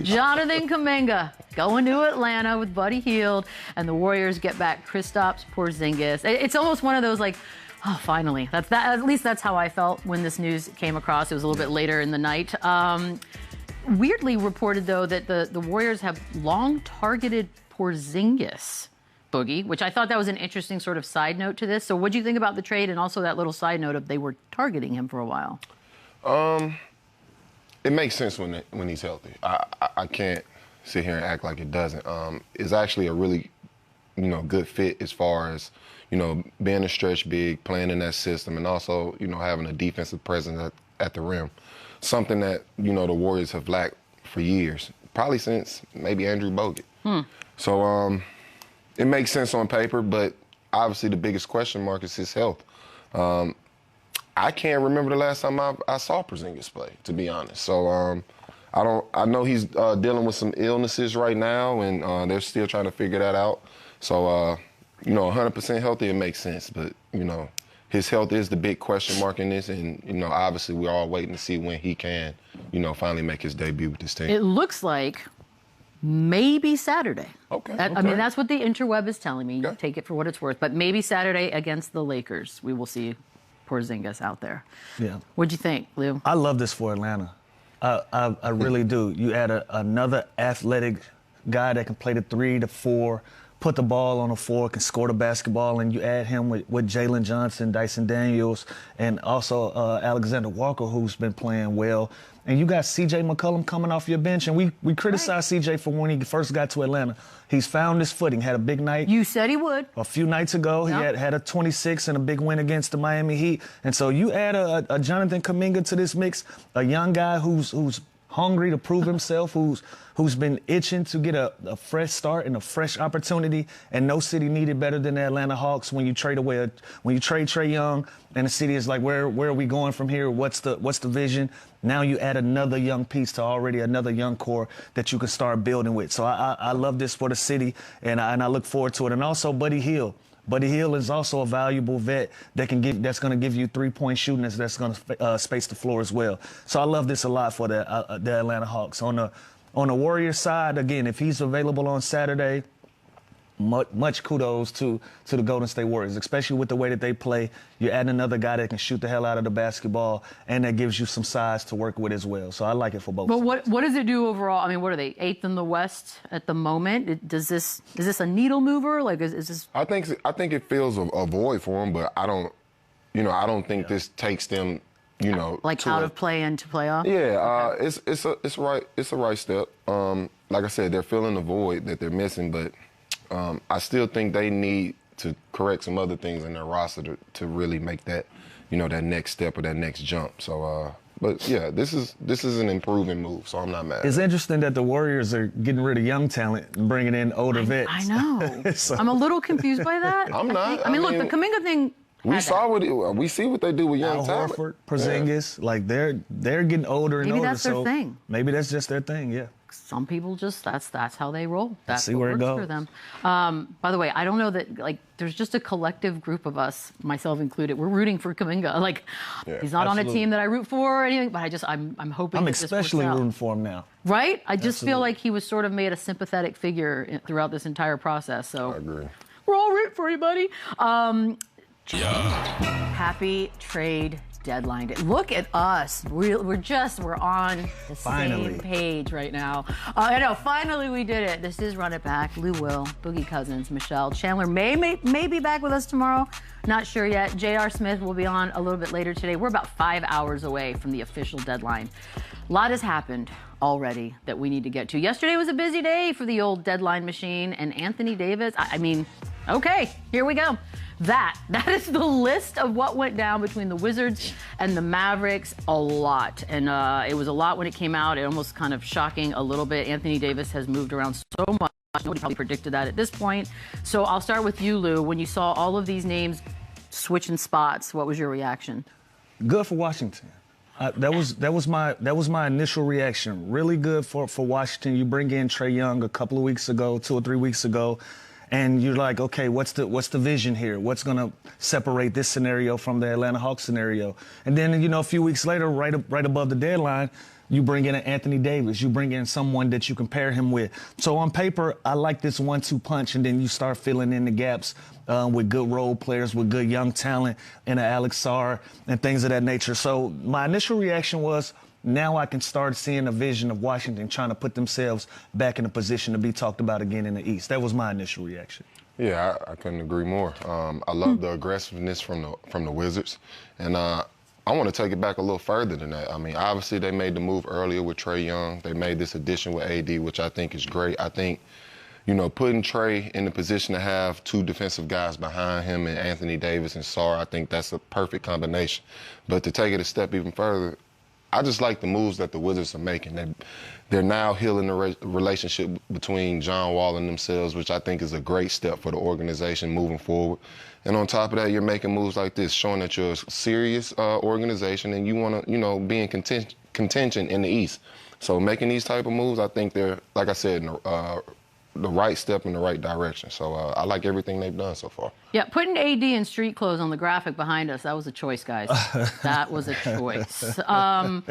Jonathan Kuminga going to Atlanta with Buddy Hield, and the Warriors get back Kristaps Porzingis. It's almost one of those like, oh, finally. That's that. At least that's how I felt when this news came across. It was a little bit later in the night. Weirdly reported, though, that the Warriors have long targeted Porzingis, Boogie, which I thought that was an interesting sort of side note to this. So what do you think about the trade, and also that little side note of they were targeting him for a while? It makes sense when he's healthy. I can't sit here and act like it doesn't. It's actually a really, good fit as far as, being a stretch big, playing in that system, and also, having a defensive presence at the rim. Something that, the Warriors have lacked for years, probably since maybe Andrew Bogut. So it makes sense on paper, but obviously the biggest question mark is his health. I can't remember the last time I saw Porzingis play, to be honest. So I know he's dealing with some illnesses right now, and they're still trying to figure that out. So 100% healthy, it makes sense. But his health is the big question mark in this, and obviously we're all waiting to see when he can, finally make his debut with this team. It looks like maybe Saturday. Okay. I mean, that's what the interweb is telling me. Okay. Take it for what it's worth. But maybe Saturday against the Lakers, we will see Porzingis out there. Yeah. What'd you think, Lou? I love this for Atlanta. I really do. You add another athletic guy that can play the 3, the 4, put the ball on the floor, can score the basketball, and you add him with Jalen Johnson, Dyson Daniels, and also Alexander Walker, who's been playing well. And you got C.J. McCollum coming off your bench, and we criticized C.J. for when he first got to Atlanta. He's found his footing, had a big night. You said he would. A few nights ago, he had a 26 and a big win against the Miami Heat. And so you add a Jonathan Kuminga to this mix, a young guy who's hungry to prove himself, who's been itching to get a fresh start and a fresh opportunity, and no city needed better than the Atlanta Hawks when you trade Trae Young, and the city is like, where are we going from here? What's the vision? Now you add another young piece to already another young core that you can start building with. So I love this for the city, and I look forward to it. And also Buddy Hield. Buddy Hield is also a valuable vet that's going to give you 3-point shooting that's going to space the floor as well. So I love this a lot for the Atlanta Hawks. On the Warriors side, again, if he's available on Saturday, much kudos to the Golden State Warriors, especially with the way that they play. You're adding another guy that can shoot the hell out of the basketball, and that gives you some size to work with as well. So I like it for both. But what does it do overall? I mean, what are they, 8th in the West at the moment? Is this a needle mover? Like, is this? I think it fills a void for them, but I don't think this takes them. Like out of play into playoff? Yeah, okay. It's a right step. Like I said, they're filling the void that they're missing, but I still think they need to correct some other things in their roster to really make that, that next step or that next jump. So, but yeah, this is an improving move, so I'm not mad. It's interesting that the Warriors are getting rid of young talent and bringing in older vets. I know. So. I'm a little confused by that. I'm not. I mean, look, the Kuminga thing. We see what they do with young talent. Horford, Porzingis, like they're getting older and older. Maybe that's their thing. Maybe that's just their thing. Yeah. Some people just that's how they roll. That's see what where works it goes for them. By the way, I don't know that there's just a collective group of us, myself included. We're rooting for Kuminga. He's not on a team that I root for or anything, but I'm hoping. I'm especially rooting for him now. Right? I just feel like he was sort of made a sympathetic figure throughout this entire process. So I agree. We're all rooting for you, buddy. Happy trade deadline day. Look at us. We're on the same page right now. I know. Finally, we did it. This is Run It Back. Lou Will, Boogie Cousins, Michelle Chandler may be back with us tomorrow. Not sure yet. J.R. Smith will be on a little bit later today. We're about 5 hours away from the official deadline. A lot has happened already that we need to get to. Yesterday was a busy day for the old deadline machine, and Anthony Davis. I mean, okay, here we go. That is the list of what went down between the Wizards and the Mavericks. A lot. And it was a lot when it came out. It almost kind of shocking a little bit. Anthony Davis has moved around so much. Nobody probably predicted that at this point. So I'll start with you, Lou. When you saw all of these names switching spots, what was your reaction? Good for Washington. That was my initial reaction. Really good for Washington. You bring in Trae Young a couple of weeks ago, 2 or 3 weeks ago. And you're like, okay, what's the vision here? What's going to separate this scenario from the Atlanta Hawks scenario? And then, a few weeks later, right above the deadline, You bring in an Anthony Davis. You bring in someone that you can pair him with. So on paper, I like this 1-2 punch, and then you start filling in the gaps with good role players, with good young talent, and an Alex Sarr and things of that nature. So my initial reaction was, now I can start seeing a vision of Washington trying to put themselves back in a position to be talked about again in the East. That was my initial reaction. Yeah, I couldn't agree more. I love the aggressiveness from the Wizards, and I want to take it back a little further than that. I mean, obviously they made the move earlier with Trae Young. They made this addition with AD, which I think is great. I think, putting Trae in the position to have two defensive guys behind him and Anthony Davis and Sarr, I think that's a perfect combination. But to take it a step even further, I just like the moves that the Wizards are making. They're now healing the relationship between John Wall and themselves, which I think is a great step for the organization moving forward. And on top of that, you're making moves like this, showing that you're a serious organization and you want to, be in contention in the East. So making these type of moves, I think they're, like I said, the right step in the right direction. So I like everything they've done so far. Yeah, putting AD in street clothes on the graphic behind us, that was a choice, guys. That was a choice. I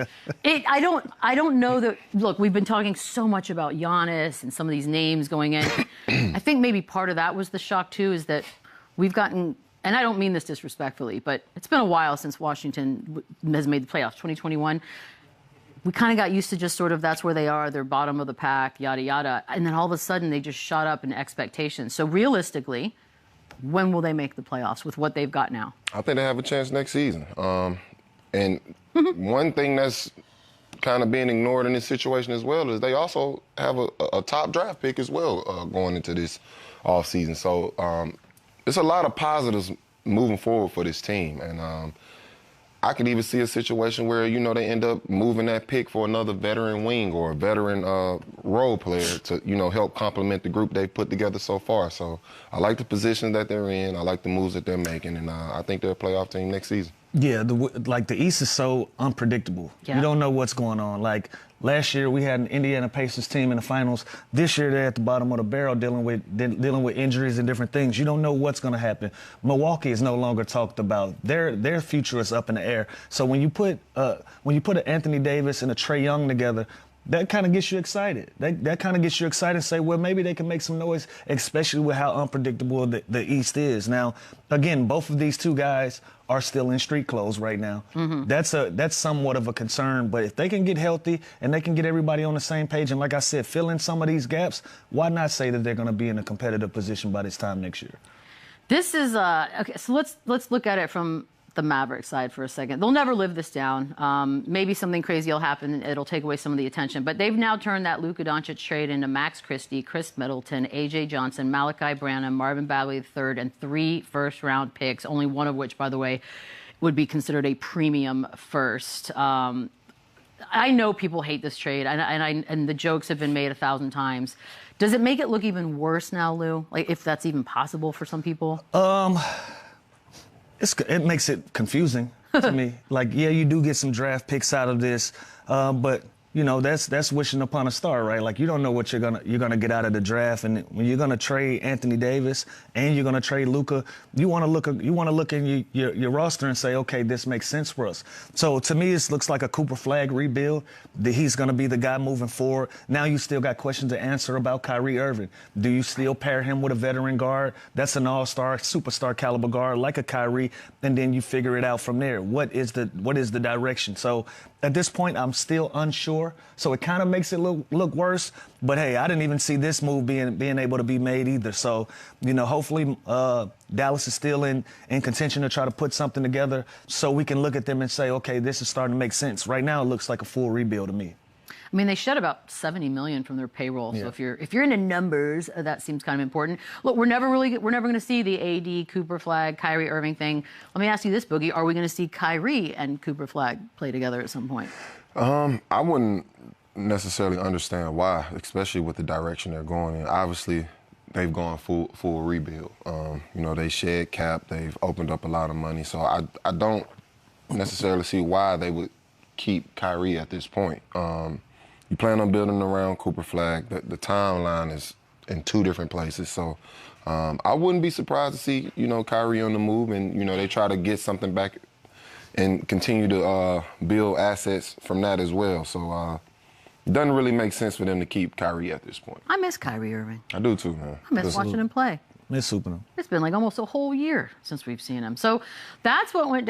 don't know that, look, we've been talking so much about Giannis and some of these names going in. I think maybe part of that was the shock, too, is that we've gotten, and I don't mean this disrespectfully, but it's been a while since Washington has made the playoffs, 2021. We kind of got used to just sort of that's where they are, they're bottom of the pack, yada, yada. And then all of a sudden they just shot up in expectations. So realistically, when will they make the playoffs with what they've got now? I think they have a chance next season. And one thing that's kind of being ignored in this situation as well is they also have a top draft pick as well going into this offseason. So it's a lot of positives moving forward for this team. And I could even see a situation where, they end up moving that pick for another veteran wing or a veteran role player to, help complement the group they've put together so far. So I like the position that they're in. I like the moves that they're making, and I think they're a playoff team next season. Yeah, the East is so unpredictable. Yeah. You don't know what's going on. Like last year, we had an Indiana Pacers team in the finals. This year, they're at the bottom of the barrel dealing with injuries and different things. You don't know what's going to happen. Milwaukee is no longer talked about. Their future is up in the air. So when you put an Anthony Davis and a Trae Young together, that kind of gets you excited. That kind of gets you excited and say, well, maybe they can make some noise, especially with how unpredictable the East is. Now, again, both of these two guys are still in street clothes right now. Mm-hmm. That's somewhat of a concern. But if they can get healthy and they can get everybody on the same page, and like I said, fill in some of these gaps, why not say that they're going to be in a competitive position by this time next year? This is okay. So let's look at it from the Mavericks side for a second. They'll never live this down. Maybe something crazy will happen. It'll take away some of the attention. But they've now turned that Luka Doncic trade into Max Christie, Chris Middleton, A.J. Johnson, Malachi Branham, Marvin Bagley III, and 3 first-round picks, only one of which, by the way, would be considered a premium first. I know people hate this trade, and the jokes have been made 1,000 times. Does it make it look even worse now, Lou? Like, if that's even possible for some people? It makes it confusing to me. Like, yeah, you do get some draft picks out of this, but that's wishing upon a star, right? Like, you don't know what you're gonna get out of the draft, and when you're gonna trade Anthony Davis and you're gonna trade Luka, you want to look in your roster and say, okay, this makes sense for us. So to me, this looks like a Cooper Flag rebuild. That he's gonna be the guy moving forward. Now you still got questions to answer about Kyrie Irving. Do you still pair him with a veteran guard? That's an all-star, superstar caliber guard like a Kyrie, and then you figure it out from there. What is the direction? So at this point, I'm still unsure. So it kind of makes it look worse. But hey, I didn't even see this move being able to be made either. So, hopefully Dallas is still in contention to try to put something together so we can look at them and say, okay, this is starting to make sense. Right now, it looks like a full rebuild to me. I mean, they shed about $70 million from their payroll. So yeah. if you're into numbers, that seems kind of important. Look, we're never going to see the AD Cooper Flag Kyrie Irving thing. Let me ask you this, Boogie: are we going to see Kyrie and Cooper Flag play together at some point? I wouldn't necessarily understand why, especially with the direction they're going in. Obviously, they've gone full rebuild. They shed cap. They've opened up a lot of money. So I don't necessarily see why they would keep Kyrie at this point. You plan on building around Cooper Flag. The timeline is in 2 different places. So I wouldn't be surprised to see, Kyrie on the move and, they try to get something back and continue to build assets from that as well. So it doesn't really make sense for them to keep Kyrie at this point. I miss Kyrie Irving. I do too, man. I miss watching him play. Miss hooping him. It's been like almost a whole year since we've seen him. So that's what went down.